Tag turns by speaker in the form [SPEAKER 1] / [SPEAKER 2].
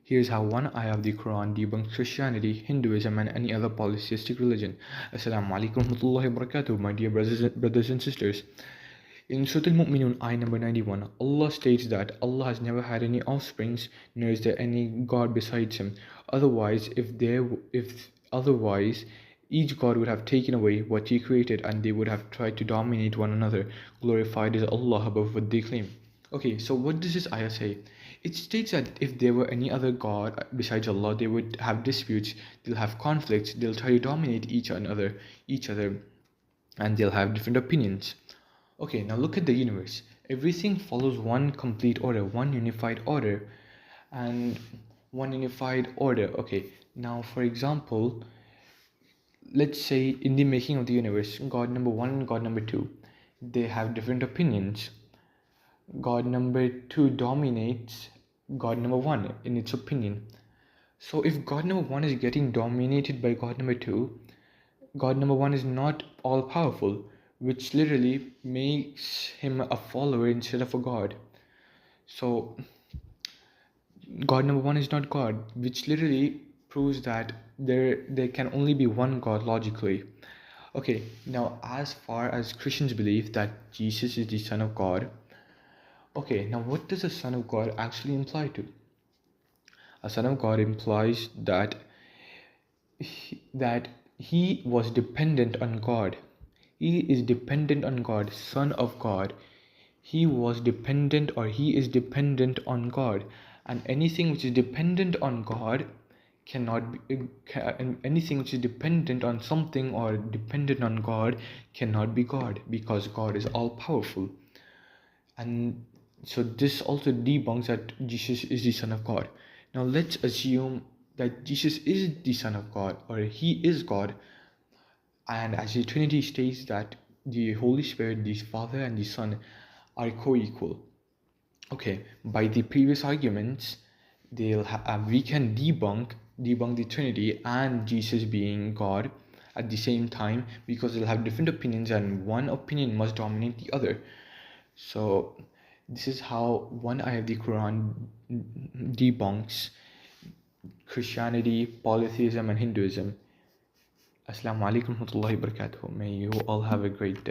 [SPEAKER 1] Here's how one ayah of the Quran debunks Christianity, Hinduism, and any other polytheistic religion. Assalamu alaikum warahmatullahi wabarakatuh, my dear brothers and sisters. In Surah Al-Mu'minoon, ayah number 91, Allah states that Allah has never had any offsprings, nor is there any God besides Him. Otherwise, each God would have taken away what He created, and they would have tried to dominate one another. Glorified is Allah above what they claim. Okay, so what does this ayah say? It states that if there were any other God besides Allah, they would have disputes, they'll have conflicts, they'll try to dominate each other, and they'll have different opinions. Okay, now look at the universe. Everything follows one complete order, one unified order, and one unified order. Okay, now for example, let's say in the making of the universe, God number one and God number two, they have different opinions. God number two dominates God number one in its opinion. So if God number one is getting dominated by God number two, God number one is not all powerful, which literally makes him a follower instead of a God. So God number one is not God, which literally proves that there can only be one God logically. Okay, now as far as Christians believe that Jesus is the Son of God, okay, now what does a Son of God actually imply to? A Son of God implies that he was dependent on God. He is dependent on God, Son of God. He was dependent, or he is dependent on God. And anything which is dependent on God anything which is dependent on something or dependent on God cannot be God, because God is all powerful. And so this also debunks that Jesus is the Son of God. Now let's assume that Jesus is the Son of God, or he is God, and as the Trinity states that the Holy Spirit, the Father and the Son, are co-equal. Okay, by the previous arguments, we can debunk the Trinity and Jesus being God at the same time, because they'll have different opinions and one opinion must dominate the other. So this is how one ayah of the Quran debunks Christianity, Polytheism, and Hinduism. Assalamu alaikum warahmatullahi wabarakatuh. May you all have a great day.